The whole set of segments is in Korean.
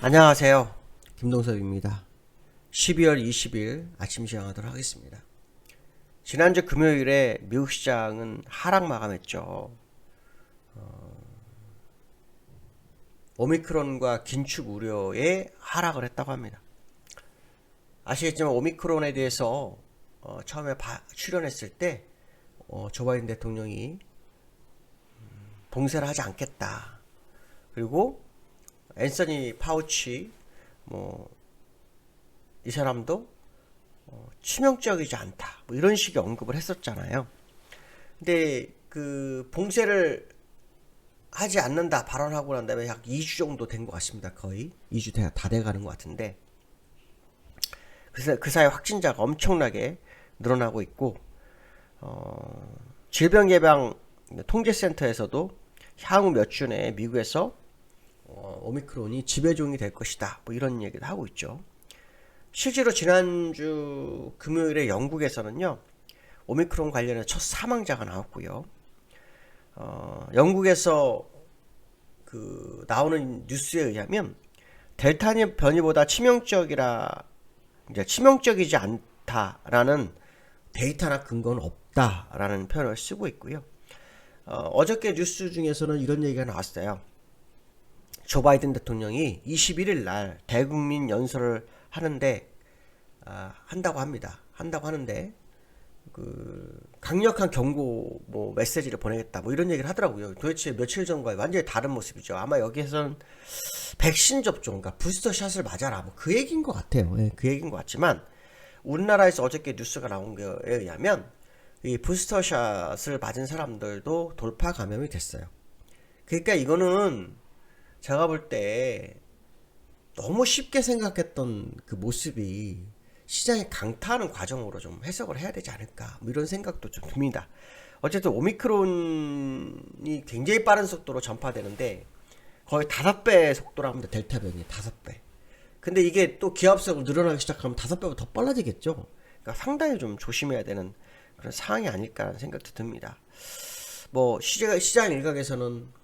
안녕하세요. 김동섭입니다. 12월 20일 아침 시작하도록 하겠습니다. 지난주 금요일에 미국 시장은 하락 마감했죠. 오미크론과 긴축 우려에 하락을 했다고 합니다. 아시겠지만 오미크론에 대해서 처음에 출연했을 때 조 바이든 대통령이 봉쇄를 하지 않겠다. 그리고 앤서니 파우치 이 사람도 치명적이지 않다. 이런 식의 언급을 했었잖아요. 근데 그 봉쇄를 하지 않는다 발언하고 난 다음에 약 2주 정도 된 것 같습니다. 거의 2주 다 돼가는 것 같은데 그 사이 확진자가 엄청나게 늘어나고 있고 질병예방통제센터에서도 향후 몇 주 내에 미국에서 오미크론이 지배종이 될 것이다. 이런 얘기도 하고 있죠. 실제로 지난주 금요일에 영국에서는요, 오미크론 관련해 첫 사망자가 나왔고요. 영국에서 그 나오는 뉴스에 의하면 델타 변이보다 치명적이지 않다라는 데이터나 근거는 없다라는 표현을 쓰고 있고요. 어저께 뉴스 중에서는 이런 얘기가 나왔어요. 조 바이든 대통령이 21일 날 대국민 연설을 한다고 하는데 그 강력한 경고 메시지를 보내겠다 이런 얘기를 하더라고요. 도대체 며칠 전과 완전히 다른 모습이죠. 아마 여기에서는 백신 접종, 그러니까 부스터 샷을 맞아라 그 얘기인 것 같아요. 네, 그 얘기인 것 같지만 우리나라에서 어저께 뉴스가 나온 거에 의하면 이 부스터 샷을 맞은 사람들도 돌파 감염이 됐어요. 그러니까 이거는 제가 볼 때 너무 쉽게 생각했던 그 모습이 시장에 강타하는 과정으로 좀 해석을 해야 되지 않을까 이런 생각도 좀 듭니다. 어쨌든 오미크론이 굉장히 빠른 속도로 전파되는데 거의 5배 속도로 하면 델타 변이 5배. 근데 이게 또 기하급수로 늘어나기 시작하면 5배보다 더 빨라지겠죠. 그러니까 상당히 좀 조심해야 되는 그런 상황이 아닐까라는 생각도 듭니다. 시장 일각에서는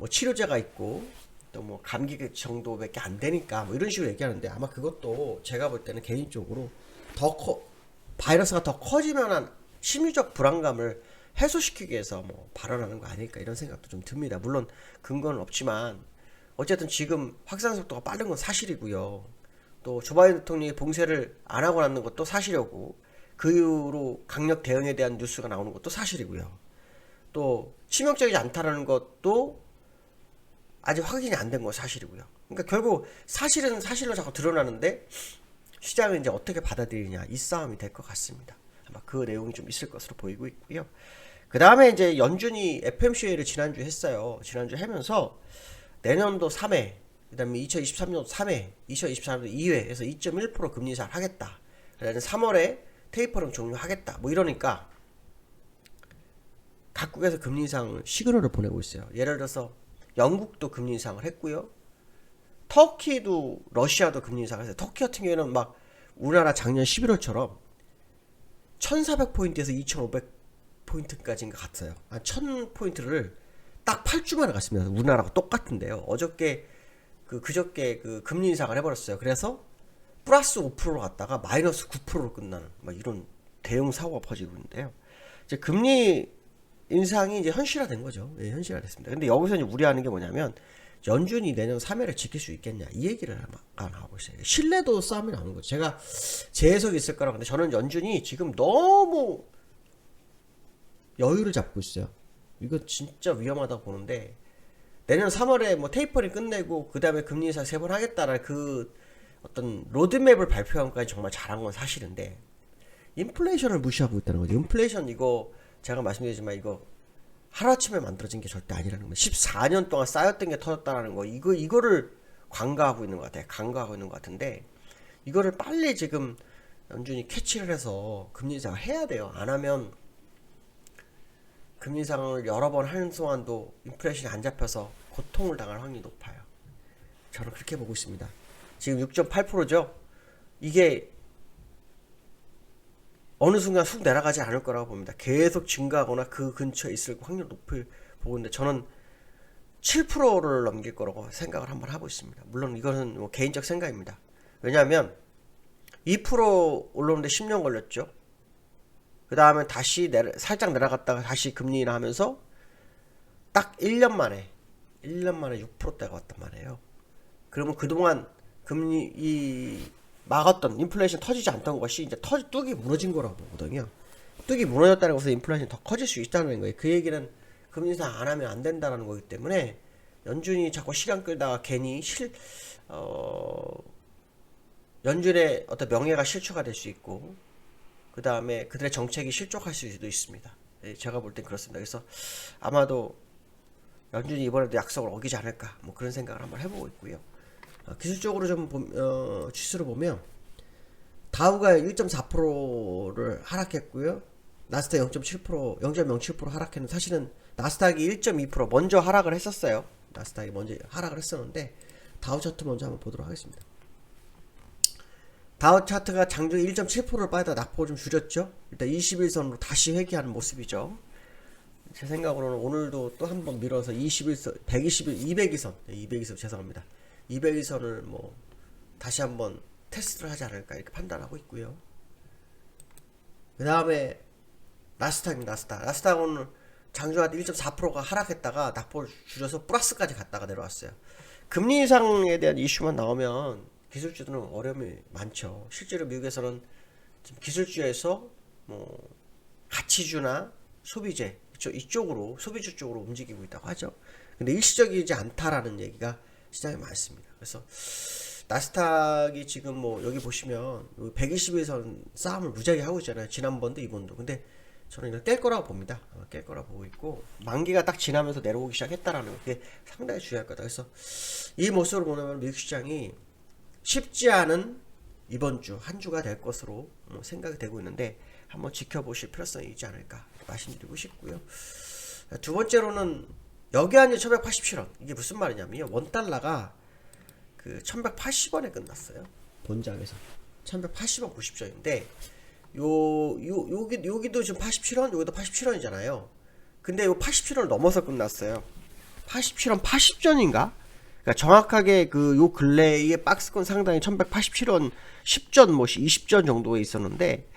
치료제가 있고 또 감기 정도밖에 안 되니까 이런 식으로 얘기하는데 아마 그것도 제가 볼 때는 개인적으로 바이러스가 더 커지면한 심리적 불안감을 해소시키기 위해서 발언하는 거 아닐까 이런 생각도 좀 듭니다. 물론 근거는 없지만 어쨌든 지금 확산 속도가 빠른 건 사실이고요. 또 조 바이든 대통령이 봉쇄를 안 하고 났는 것도 사실이고 그 이후로 강력 대응에 대한 뉴스가 나오는 것도 사실이고요. 또 치명적이지 않다라는 것도 아직 확인이 안 된 건 사실이고요. 그러니까 결국 사실은 사실로 자꾸 드러나는데 시장은 이제 어떻게 받아들이냐 이 싸움이 될 것 같습니다. 아마 그 내용이 좀 있을 것으로 보이고 있고요. 그 다음에 이제 연준이 FMC를 지난주 했어요. 지난주 하면서 내년도 3회, 그 다음에 2023년도 3회, 2024년도 2회에서 2.1% 금리 인상을 하겠다. 그다음에 3월에 테이퍼링 종료하겠다. 이러니까 각국에서 금리 인상 시그널을 보내고 있어요. 예를 들어서 영국도 금리 인상을 했고요. 터키도 러시아도 금리 인상을 했어요. 터키 같은 경우에는 우리나라 작년 11월처럼 1400포인트에서 2500포인트까지인가 갔어요. 한 1000포인트를 딱 8주 만에 갔습니다. 우리나라하고 똑같은데요. 그저께 그 금리 인상을 해버렸어요. 그래서 플러스 5%로 갔다가 마이너스 9%로 끝나는 이런 대형 사고가 퍼지고 있는데요. 이제 금리 인상이 이제 현실화된 거죠. 예, 현실화됐습니다. 근데 여기서 이제 우려하는 게 뭐냐면 연준이 내년 3회를 지킬 수 있겠냐 이 얘기를 나오고 있어요. 신뢰도 싸움이 나오는 거죠. 제 해석이 있을 거라고 근데 저는 연준이 지금 너무 여유를 잡고 있어요. 이거 진짜 위험하다고 보는데 내년 3월에 테이퍼링 끝내고 그 다음에 금리 인상 3번 하겠다라는 그 어떤 로드맵을 발표한 것까지 정말 잘한 건 사실인데 인플레이션을 무시하고 있다는 거죠. 인플레이션 이거 제가 말씀드리지만 이거 하루아침에 만들어진 게 절대 아니라는 거예요. 14년 동안 쌓였던 게 터졌다라는 거 이거를 간과하고 있는 것 같아요. 간과하고 있는 것 같은데 이거를 빨리 지금 연준이 캐치를 해서 금리 인상을 해야 돼요. 안 하면 금리 인상을 여러 번 하는 동안도 인플레이션이 안 잡혀서 고통을 당할 확률이 높아요. 저는 그렇게 보고 있습니다. 지금 6.8%죠. 이게 어느 순간 쑥 내려가지 않을 거라고 봅니다. 계속 증가하거나 그 근처에 있을 확률 높을 보고 있는데 저는 7%를 넘길 거라고 생각을 한번 하고 있습니다. 물론 이거는 뭐 개인적 생각입니다. 왜냐하면 2% 올라오는데 10년 걸렸죠. 그 다음에 다시 살짝 내려갔다가 다시 금리 인하하면서 딱 1년 만에 6%대가 왔단 말이에요. 그러면 그동안 금리 막았던 인플레이션 터지지 않던 것이 이제 뚝이 무너진 거라고 보거든요. 뚝이 무너졌다는 것은 인플레이션이 더 커질 수 있다는 거예요. 그 얘기는 금리 인상 안 하면 안 된다는 거기 때문에 연준이 자꾸 시간 끌다가 괜히 연준의 어떤 명예가 실추가 될 수 있고, 그 다음에 그들의 정책이 실족할 수도 있습니다. 제가 볼 땐 그렇습니다. 그래서 아마도 연준이 이번에도 약속을 어기지 않을까, 뭐 그런 생각을 한번 해보고 있고요. 기술적으로 좀 지수를 보면 다우가 1.4%를 하락했고요. 나스닥 0.07% 하락했는데, 사실은 나스닥이 1.2% 먼저 하락을 했었어요. 나스닥이 먼저 하락을 했었는데, 다우 차트 먼저 한번 보도록 하겠습니다. 다우 차트가 장중에 1.7%를 빠지다 낙폭을 좀 줄였죠. 일단 21선으로 다시 회귀하는 모습이죠. 제 생각으로는 오늘도 또 한번 밀어서 200선 죄송합니다. 200선을 뭐 다시 한번 테스트를 하지 않을까 이렇게 판단하고 있고요. 그 다음에 나스닥입니다. 나스닥 오늘 장중한테 1.4%가 하락했다가 낙폭을 줄여서 플러스까지 갔다가 내려왔어요. 금리 인상에 대한 이슈만 나오면 기술주들은 어려움이 많죠. 실제로 미국에서는 기술주에서 뭐 가치주나 소비재 이쪽으로, 소비주 쪽으로 움직이고 있다고 하죠. 근데 일시적이지 않다라는 얘기가 시장에 많습니다. 그래서 나스닥이 지금 뭐 여기 보시면 120일선 싸움을 무지하게 하고 있잖아요. 지난번도 이번도. 근데 저는 이걸 깰 거라고 봅니다. 깰 거라고 보고 있고, 만기가 딱 지나면서 내려오기 시작했다라는 게 상당히 중요할 거다. 그래서 이 모습으로 보면 미국 시장이 쉽지 않은 이번 주 한 주가 될 것으로 생각이 되고 있는데, 한번 지켜보실 필요성이 있지 않을까 말씀드리고 싶고요. 두 번째로는 여기한이 1187원. 이게 무슨 말이냐면요, 원달러가 그 1180원에 끝났어요. 본장에서 1180원 90전인데 여기도 지금 87원, 여기도 87원이잖아요. 근데 요 87원을 넘어서 끝났어요. 87원 80전인가? 그러니까 정확하게 요 근래의 박스권 상당히 1187원 10전 뭐 20전 정도에 있었는데,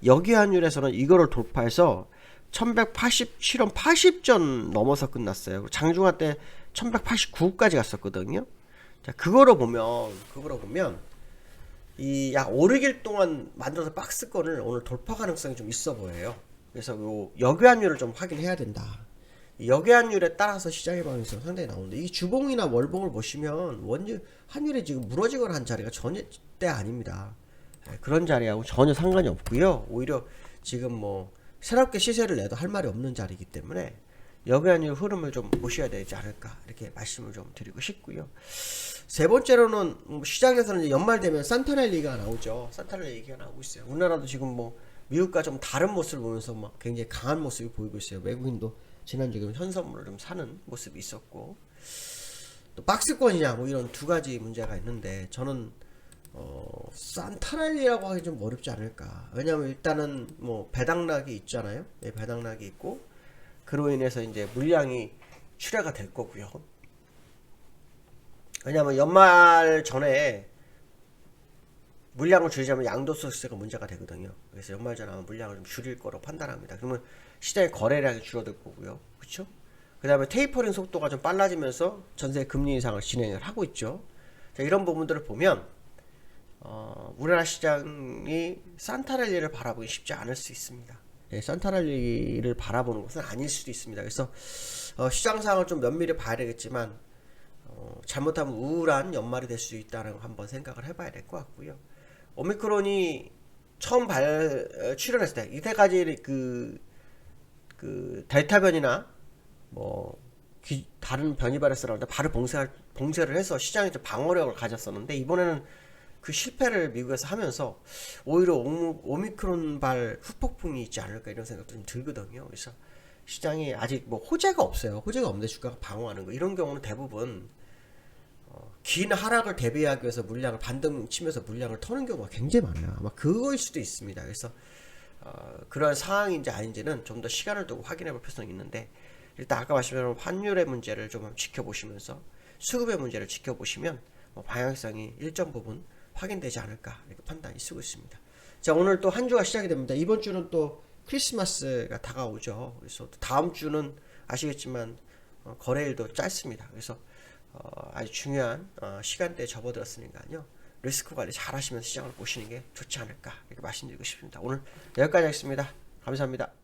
여기 환율에서는 이거를 돌파해서 1187원 80전 넘어서 끝났어요. 장중한 때 1189까지 갔었거든요. 자, 그거로 보면 이 약 5, 6일 동안 만들어서 박스권을 오늘 돌파 가능성이 좀 있어 보여요. 그래서 요 역외환율을 좀 확인해야 된다. 역외환율에 따라서 시장의 방향성 상당히 나오는데, 이 주봉이나 월봉을 보시면 환율이 지금 무너지거나 한 자리가 전혀 때 아닙니다. 그런 자리하고 전혀 상관이 없고요. 오히려 지금 뭐 새롭게 시세를 내도 할 말이 없는 자리이기 때문에 역외환율 흐름을 좀 보셔야 되지 않을까 이렇게 말씀을 좀 드리고 싶고요. 세 번째로는 시장에서는 이제 연말 되면 산타넬 얘기가 나오죠. 산타넬 얘기가 나오고 있어요. 우리나라도 지금 뭐 미국과 좀 다른 모습을 보면서 막 굉장히 강한 모습이 보이고 있어요. 외국인도 지난주에 현선물을 좀 사는 모습이 있었고, 또 박스권이냐 뭐 이런 두 가지 문제가 있는데, 저는 산타넬이라고 하기 좀 어렵지 않을까. 왜냐면 일단은 뭐 배당락이 있잖아요. 네, 배당락이 있고, 그로 인해서 이제 물량이 출하가 될 거고요. 왜냐면 연말 전에 물량을 줄이자면 양도소득세가 문제가 되거든요. 그래서 연말 전에 아마 물량을 좀 줄일 거라고 판단합니다. 그러면 시장의 거래량이 줄어들 거고요. 그렇죠? 그 다음에 테이퍼링 속도가 좀 빨라지면서 전세 금리 인상을 진행을 하고 있죠. 자, 이런 부분들을 보면 우리나라 시장이 산타랠리를 바라보기 쉽지 않을 수 있습니다. 네, 산타랠리를 바라보는 것은 아닐 수도 있습니다. 그래서 시장 상황을 좀 면밀히 봐야 되겠지만, 잘못하면 우울한 연말이 될 수 있다는 걸 한번 생각을 해봐야 될 것 같고요. 오미크론이 처음 출현했을 때, 이때까지 그 델타 변이나 뭐 다른 변이 바이러스라는데 바로 봉쇄를 해서 시장이 좀 방어력을 가졌었는데, 이번에는 그 실패를 미국에서 하면서 오히려 오미크론발 후폭풍이 있지 않을까 이런 생각도 좀 들거든요. 그래서 시장이 아직 뭐 호재가 없어요. 호재가 없는데 주가가 방어하는 거, 이런 경우는 대부분 긴 하락을 대비하기 위해서 물량을 반등 치면서 물량을 터는 경우가 굉장히 많아요. 아마 그거일 수도 있습니다. 그래서 그런 상황인지 아닌지는 좀 더 시간을 두고 확인해 볼 필요성이 있는데, 일단 아까 말씀드린 환율의 문제를 좀 지켜보시면서 수급의 문제를 지켜보시면 뭐 방향성이 일정 부분 확인되지 않을까 이렇게 판단이 쓰고 있습니다. 자, 오늘 또 한 주가 시작이 됩니다. 이번 주는 또 크리스마스가 다가오죠. 그래서 다음 주는 아시겠지만 거래일도 짧습니다. 그래서 아주 중요한 시간대에 접어들었으니까요. 리스크 관리 잘 하시면서 시장을 보시는 게 좋지 않을까 이렇게 말씀드리고 싶습니다. 오늘 여기까지 하겠습니다. 감사합니다.